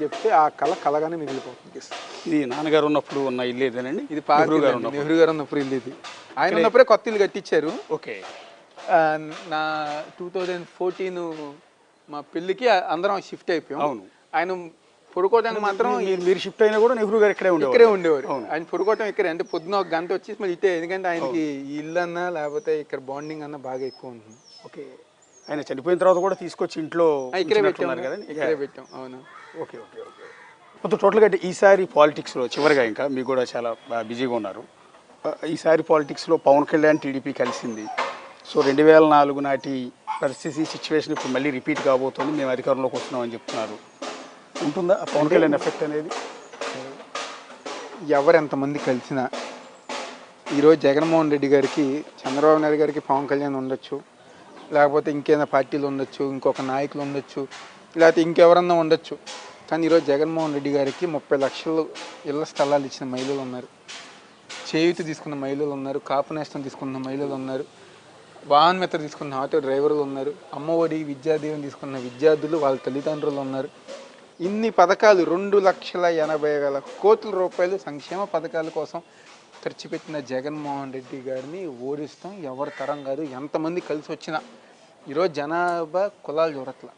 చెప్తే ఆ కళ కలగానే మిగిలిపోతుంది. ఇది నాన్నగారు ఉన్నప్పుడు ఉన్న ఇల్లు ఏదేనండి? ఇది నెహ్రూ గారు ఉన్నప్పుడు ఇల్లు ఇది. ఆయన ఉన్నప్పుడే కొత్త ఇల్లు కట్టించారు. ఓకే. నా 2014 మా పెళ్ళికి అందరం షిఫ్ట్ అయిపోయాం. అవును. ఆయన పడుకోవడానికి మాత్రం మీరు షిఫ్ట్ అయినా కూడా నెహ్రూ గారు ఇక్కడే ఉండేవారు. ఆయన పడుకోవటం ఇక్కడే, అంటే పొద్దున ఒక గంట వచ్చేసి మళ్ళీ ఇటే, ఎందుకంటే ఆయనకి ఈ ఇల్లు అన్నా లేకపోతే ఇక్కడ బాండింగ్ అన్నా బాగా ఎక్కువ ఉంటుంది. ఓకే. ఆయన చనిపోయిన తర్వాత కూడా తీసుకొచ్చి ఇంట్లో ఇక్కడే పెట్టాం. అవును. Okay okay okay. మొత్తం టోటల్గా అంటే ఈసారి పాలిటిక్స్లో చివరిగా ఇంకా మీకు కూడా చాలా బిజీగా ఉన్నారు. ఈసారి పాలిటిక్స్లో పవన్ కళ్యాణ్ టీడీపీ కలిసింది. సో 2004 నాటి పరిస్థితి సిచ్యువేషన్ ఇప్పుడు మళ్ళీ రిపీట్ కాబోతుంది, మేము అధికారంలోకి వస్తున్నామని చెప్తున్నారు. ఉంటుందా పవన్ కళ్యాణ్ ఎఫెక్ట్ అనేది? ఎంతమంది కలిసినా ఈరోజు జగన్మోహన్ రెడ్డి గారికి, చంద్రబాబు నాయుడు గారికి పవన్ కళ్యాణ్ ఉండొచ్చు, లేకపోతే ఇంకేదైనా పార్టీలు ఉండొచ్చు, ఇంకొక నాయకులు ఉండొచ్చు, లేకపోతే ఇంకెవరన్నా ఉండొచ్చు. కానీ ఈరోజు జగన్మోహన్ రెడ్డి గారికి 30 లక్షలు ఇళ్ల స్థలాలు ఇచ్చిన మహిళలు ఉన్నారు, చేయూతి తీసుకున్న మహిళలు ఉన్నారు, కాపు నేస్తం తీసుకున్న మహిళలు ఉన్నారు, వాహన మిత్ర తీసుకున్న ఆటో డ్రైవర్లు ఉన్నారు, అమ్మఒడి విద్యాదీవెన తీసుకున్న విద్యార్థులు వాళ్ళ తల్లిదండ్రులు ఉన్నారు. ఇన్ని పథకాలు 2,80,000 కోట్ల రూపాయలు సంక్షేమ పథకాల కోసం ఖర్చు పెట్టిన జగన్మోహన్ రెడ్డి గారిని ఓడిస్తాం ఎవరి తరం కాదు. ఎంతమంది కలిసి వచ్చినా ఈరోజు జనాభా కులాలు చూడట్ల,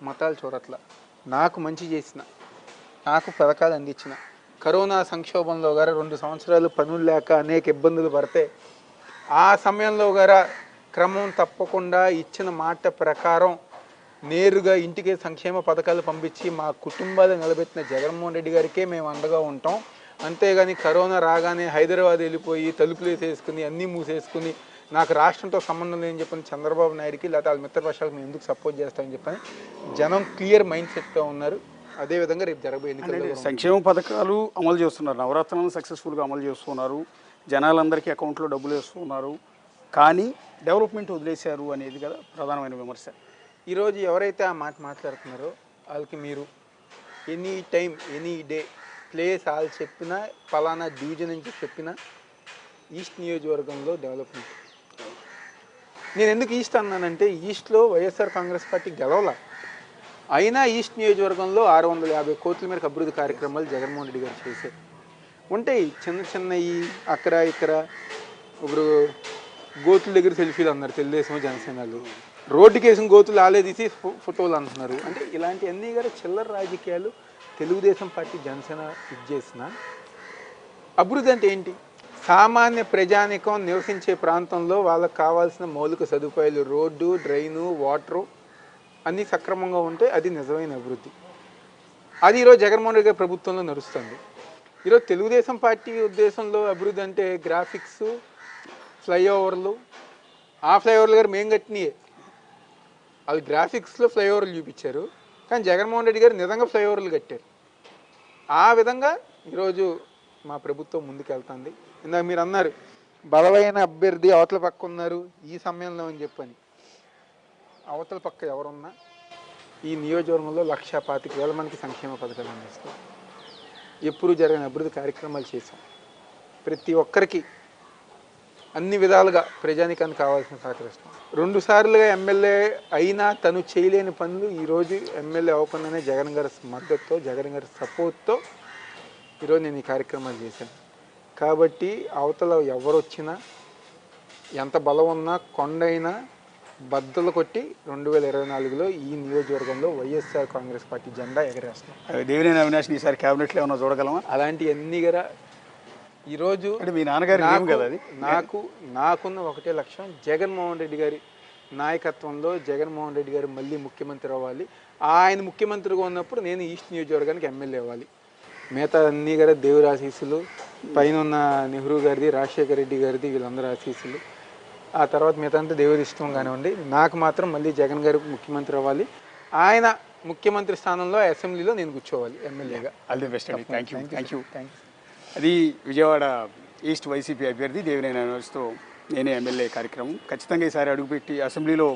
మతాలు చూడట్ల. నాకు మంచి చేసిన, నాకు పథకాలు అందించిన, కరోనా సంక్షోభంలో గారు 2 సంవత్సరాలు పనులు లేక అనేక ఇబ్బందులు పడితే ఆ సమయంలో గారా క్రమం తప్పకుండా ఇచ్చిన మాట ప్రకారం నేరుగా ఇంటికి సంక్షేమ పథకాలు పంపించి మా కుటుంబాలు నిలబెట్టిన జగన్మోహన్ రెడ్డి గారికే మేము అండగా ఉంటాం. అంతేగాని కరోనా రాగానే హైదరాబాద్ వెళ్ళిపోయి తలుపులు వేసేసుకుని అన్నీ మూసేసుకుని నాకు రాష్ట్రంతో సంబంధం లేని చెప్పని చంద్రబాబు నాయుడికి లేదా వాళ్ళ మిత్రపక్షాలకు మేము ఎందుకు సపోర్ట్ చేస్తామని చెప్పని జనం క్లియర్ మైండ్ సెట్తో ఉన్నారు. అదేవిధంగా రేపు జరగబోయే ఎన్నికల్లో సంక్షేమ పథకాలు అమలు చేస్తున్నారు, నవరత్నాలను సక్సెస్ఫుల్గా అమలు చేస్తున్నారు, జనాలందరికీ అకౌంట్లో డబ్బులు వేస్తున్నారు, కానీ డెవలప్మెంట్ వదిలేశారు అనేది కదా ప్రధానమైన విమర్శ. ఈరోజు ఎవరైతే ఆ మాట మాట్లాడుతున్నారో వాళ్ళకి మీరు any time any day place వాళ్ళు చెప్పినా, పలానా డివిజన్ నుంచి చెప్పినా ఈస్ట్ నియోజకవర్గంలో డెవలప్మెంట్. నేను ఎందుకు ఈస్ట్ అన్నానంటే ఈస్ట్లో వైఎస్ఆర్ కాంగ్రెస్ పార్టీ గెలవలా, అయినా ఈస్ట్ నియోజకవర్గంలో 650 కోట్ల మేరకు అభివృద్ధి కార్యక్రమాలు జగన్మోహన్ రెడ్డి గారు చేశారు. ఉంటాయి చిన్నవి అక్కడ ఇక్కడ. ఇప్పుడు గోతుల దగ్గర సెల్ఫీలు అన్నారు తెలుగుదేశం జనసేనలు, రోడ్డుకి వేసిన గోతులు ఆలే తీసి ఫోటోలు అంటున్నారు. అంటే ఇలాంటివన్నీ కూడా చిల్లర రాజకీయాలు. తెలుగుదేశం పార్టీ జనసేన చేసిన అభివృద్ధి అంటే ఏంటి? సామాన్య ప్రజానికం నివసించే ప్రాంతంలో వాళ్ళకు కావాల్సిన మౌలిక సదుపాయాలు, రోడ్డు, డ్రైను, వాటరు అన్నీ సక్రమంగా ఉంటే అది నిజమైన అభివృద్ధి. అది ఈరోజు జగన్మోహన్ రెడ్డి గారి ప్రభుత్వంలో నడుస్తుంది. ఈరోజు తెలుగుదేశం పార్టీ ఉద్దేశంలో అభివృద్ధి అంటే గ్రాఫిక్స్, ఫ్లైఓవర్లు. ఆ ఫ్లైఓవర్లు గారు మేము కట్టినయే, అది గ్రాఫిక్స్లో ఫ్లైఓవర్లు చూపించారు, కానీ జగన్మోహన్ రెడ్డి గారు నిజంగా ఫ్లైఓవర్లు కట్టారు. ఆ విధంగా ఈరోజు మా ప్రభుత్వం ముందుకు వెళ్తుంది. ఇందాక మీరు అన్నారు బలమైన అభ్యర్థి అవతల పక్క ఉన్నారు ఈ సమయంలో అని చెప్పని. అవతల పక్క ఎవరున్నా ఈ నియోజకవర్గంలో 1,25,000 మందికి సంక్షేమ పథకాలు అందిస్తాం. ఎప్పుడు జరిగిన అభివృద్ధి కార్యక్రమాలు చేశాం. ప్రతి ఒక్కరికి అన్ని విధాలుగా ప్రజానికానికి కావాల్సిన సహకరిస్తాం. 2 సార్లుగా ఎమ్మెల్యే అయినా తను చేయలేని పనులు ఈరోజు ఎమ్మెల్యే అవ్వకుండానే జగన్ గారి మద్దతుతో, జగన్ గారి సపోర్ట్తో ఈరోజు నేను ఈ కార్యక్రమాలు చేశాను. కాబట్టి అవతల ఎవరు వచ్చినా, ఎంత బలం ఉన్నా, కొండైనా బద్దలు కొట్టి 2024లో ఈ నియోజకవర్గంలో వైఎస్ఆర్ కాంగ్రెస్ పార్టీ జెండా ఎగరేస్తాం. దేవినేని అవినాష్ ఈసారి క్యాబినెట్లో ఏమైనా చూడగలమా? అలాంటివన్నీ కూడా ఈరోజు మీ నాన్నగారు నాకున్న ఒకటే లక్ష్యం, జగన్మోహన్ రెడ్డి గారి నాయకత్వంలో జగన్మోహన్ రెడ్డి గారు మళ్ళీ ముఖ్యమంత్రి అవ్వాలి. ఆయన ముఖ్యమంత్రిగా ఉన్నప్పుడు నేను ఈస్ట్ నియోజకవర్గానికి ఎమ్మెల్యే అవ్వాలి. మిగతా అన్నీ కూడా దేవుడి ఆశీస్సులు, పైన ఉన్న నెహ్రూ గారిది, రాజశేఖర రెడ్డి గారిది, వీళ్ళందరూ ఆశీస్సులు. ఆ తర్వాత మిగతా అంతా దేవుడి ఇష్టం కానివ్వండి. నాకు మాత్రం మళ్ళీ జగన్ గారు ముఖ్యమంత్రి అవ్వాలి. ఆయన ముఖ్యమంత్రి స్థానంలో అసెంబ్లీలో నేను కూర్చోవాలి ఎమ్మెల్యేగా. ఆల్ ది బెస్ట్ అండి. Thank you. అది విజయవాడ ఈస్ట్ వైసీపీ అభ్యర్థి దేవినేని అవినాష్తో నేనే ఎమ్మెల్యే కార్యక్రమం. ఖచ్చితంగా ఈసారి అడుగుపెట్టి అసెంబ్లీలో